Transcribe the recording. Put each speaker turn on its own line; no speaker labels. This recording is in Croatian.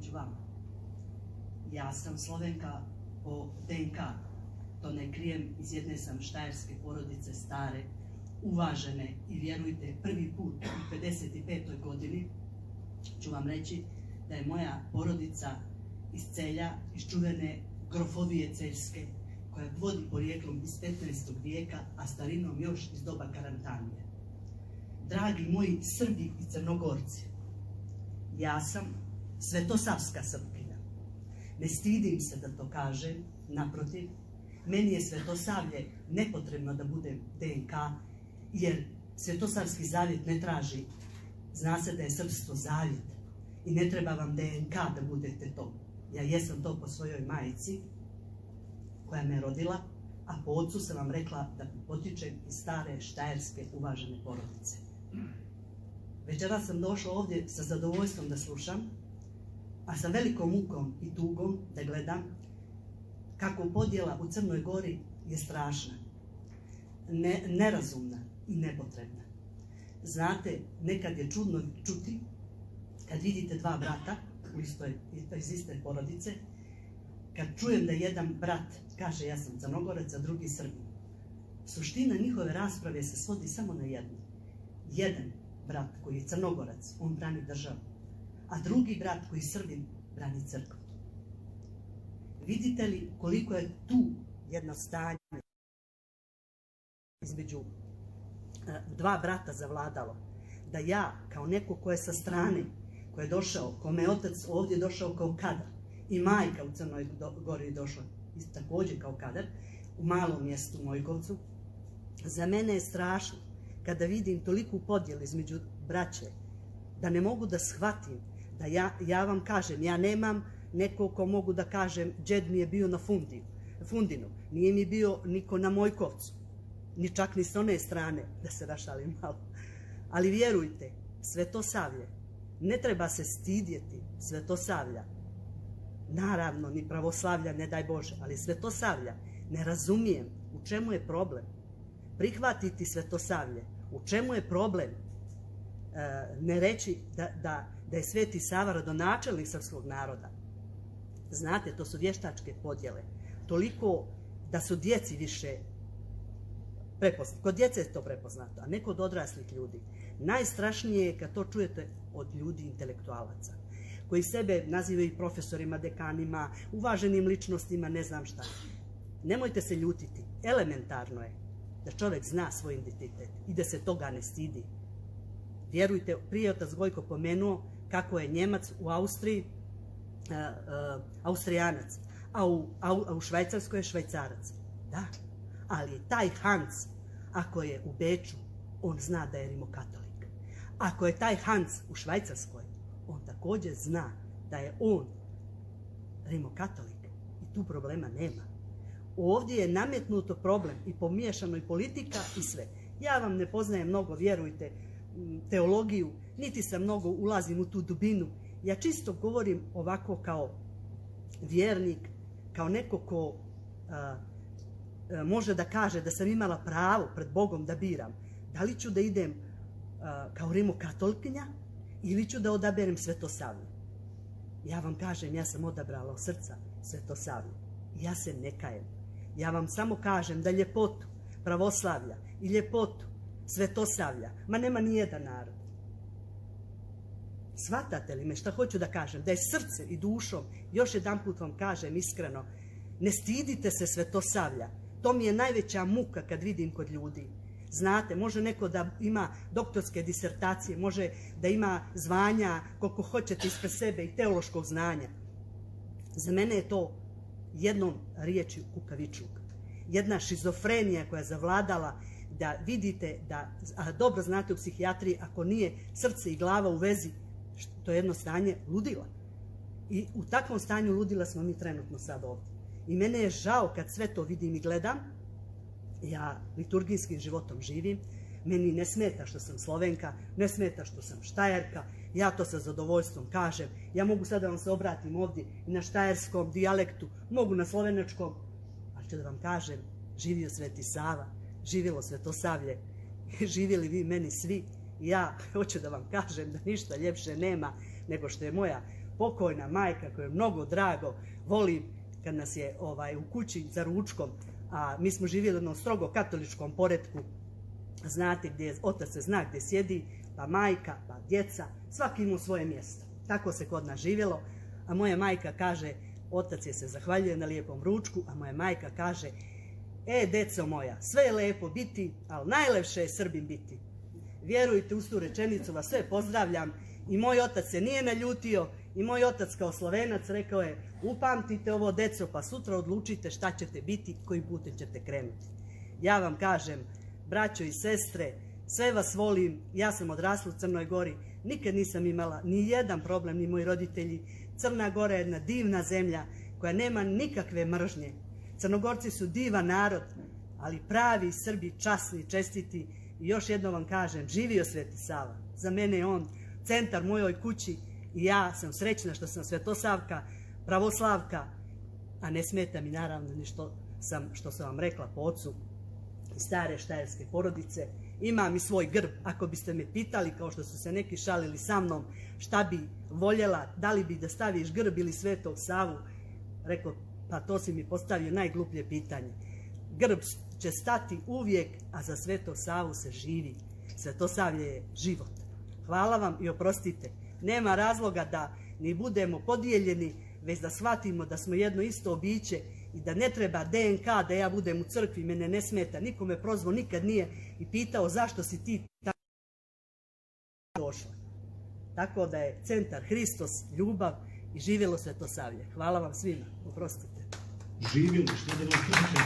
među vama. Ja sam Slovenka po DNK, to ne krijem, iz jedne sam štajerske porodice, stare, uvažene i vjerujte, prvi put u 55. godini ću vam reći da je moja porodica iz Celja, iz čuvene grofovije celjske, koja vodi porijeklom iz 15. vijeka, a starinom još iz doba Karantanije. Dragi moji Srbi i Crnogorci, ja sam svetosavska Srpkinja. Ne stidim se da to kažem, naprotiv, meni je Svetosavlje nepotrebno da budem DNK, jer Svetosavski zavjet ne traži, zna se da je srpstvo zavjet i ne treba vam DNK da budete to. Ja jesam to po svojoj majici koja me rodila, a po ocu sam vam rekla da potičem iz stare štajerske uvažene porodice. Večeras sam došla ovdje sa zadovoljstvom da slušam, a sa velikom mukom i tugom da gledam kako podjela u Crnoj Gori je strašna, nerazumna i nepotrebna. Znate, nekad je čudno čuti kad vidite dva brata iz iste porodice, kad čujem da jedan brat kaže ja sam Crnogorac, a drugi Srbin. Suština njihove rasprave se svodi samo na jedno. Jedan brat koji je Crnogorac, on brani državu, a drugi brat koji je Srbin brani crkvu. Vidite li koliko je tu jedno stanje između dva brata zavladalo? Da ja, kao neko ko je sa strane, ko je došao, kome je otac ovdje došao kao kadar, i majka u Crnoj Gori je došla također kao kadar, u malom mjestu Mojkovcu, za mene je strašno kada vidim toliku podjelu između braće, da ne mogu da shvatim, da ja vam kažem, ja nemam neko ko mogu da kažem, džed mi je bio na Fundinu, nije mi bio niko na Mojkovcu, ni čak ni s one strane, da se rašalim malo. Ali vjerujte, Svetosavlje, ne treba se stidjeti Svetosavlja, naravno ni pravoslavlja, ne daj Bože, ali Svetosavlja, ne razumijem u čemu je problem. Prihvatiti Svetosavlje, u čemu je problem? Ne reći da je Sveti Sava rodonačelnik srpskog naroda. Znate, to su vještačke podjele. Toliko da su djeci više prepoznato. Kod djece je to prepoznato, a ne kod odraslih ljudi. Najstrašnije je kad to čujete od ljudi intelektualaca, koji sebe nazivaju profesorima, dekanima, uvaženim ličnostima, ne znam šta. Nemojte se ljutiti. Elementarno je da čovjek zna svoj identitet i da se toga ne stidi. Vjerujte, prije je otac Gojko pomenuo kako je Njemac u Austriji Austrijanac, a u Švajcarskoj je Švajcarac. Da, ali taj Hans, ako je u Beču, on zna da je rimokatolik. Ako je taj Hans u Švajcarskoj, on također zna da je on rimokatolik i tu problema nema. Ovdje je nametnuto problem i pomiješano i politika i sve. Ja vam ne poznajem mnogo, vjerujte, teologiju, niti sam mnogo ulazim u tu dubinu. Ja čisto govorim ovako kao vjernik, kao neko ko može da kaže da sam imala pravo pred Bogom da biram. Da li ću da idem kao rimokatolkinja ili ću da odaberem Svetosavlje? Ja vam kažem, ja sam odabrala od srca Svetosavlje. Ja se ne kajem. Ja vam samo kažem da ljepotu pravoslavlja i ljepotu Svetosavlja, ma nema ni jedan narod. Shvatate li me šta hoću da kažem? Da je srce i dušom, još jedan put vam kažem iskreno, ne stidite se Svetosavlja. To mi je najveća muka kad vidim kod ljudi. Znate, može neko da ima doktorske disertacije, može da ima zvanja koliko hoćete ispred sebe i teološkog znanja. Za mene je to jednom riječju kukavičluk. Jedna šizofrenija koja je zavladala, da vidite da, a dobro znate u psihijatriji, ako nije srce i glava u vezi, to je jedno stanje ludila. I u takvom stanju ludila smo mi trenutno sad ovdje. I mene je žao kad sve to vidim i gledam. Ja liturgijskim životom živim. Meni ne smeta što sam Slovenka, ne smeta što sam Štajerka. Ja to sa zadovoljstvom kažem. Ja mogu sad da vam se obratim ovdje i na štajerskom dijalektu, mogu na slovenačkom. Ali ću da vam kažem, živio Sveti Sava, živjelo Svetosavlje, živjeli vi meni svi. Ja hoću da vam kažem da ništa ljepše nema nego što je moja pokojna majka koju je mnogo drago, volim kad nas je u kući za ručkom, a mi smo živjeli na strogo katoličkom poretku, znate gdje otac se zna gdje sjedi, pa majka, pa djeca, svaki ima svoje mjesto. Tako se kod nas živjelo, a moja majka kaže, otac je se zahvaljuje na lijepom ručku, a moja majka kaže, deco moja, sve je lijepo biti, ali najlepše je Srbin biti. Vjerujte, uz tu rečenicu vas sve pozdravljam i moj otac se nije naljutio i moj otac kao Slovenac rekao je, upamtite ovo deco pa sutra odlučite šta ćete biti, kojim putem ćete krenuti. Ja vam kažem, braćo i sestre, sve vas volim, ja sam odrasla u Crnoj Gori, nikad nisam imala ni jedan problem, ni moji roditelji. Crna Gora je jedna divna zemlja koja nema nikakve mržnje. Crnogorci su divan narod, ali pravi Srbi, časni, čestiti. I još jednom vam kažem, živio Sveti Sava. Za mene je on centar mojoj kući i ja sam srećna što sam Svetosavka, pravoslavka, a ne smeta mi naravno ni što sam vam rekla po ocu iz stare štajerske porodice. Imam i svoj grb, ako biste me pitali, kao što su se neki šalili sa mnom, šta bi voljela, da li bi da staviš grb ili Svetog Savu, rekao, pa to si mi postavio najgluplje pitanje. Grb će stati uvijek, a za Svetog Savu se živi. Svetosavlje je život. Hvala vam i oprostite. Nema razloga da ni budemo podijeljeni, već da shvatimo da smo jedno isto biće i da ne treba DNK da ja budem u crkvi, mene ne smeta, niko me prozvao nikad nije i pitao zašto si ti tako došla. Tako da je centar Hristos, ljubav i živjelo Svetosavlje. Hvala vam svima, oprostite.
Živjelo, što da vam kažem.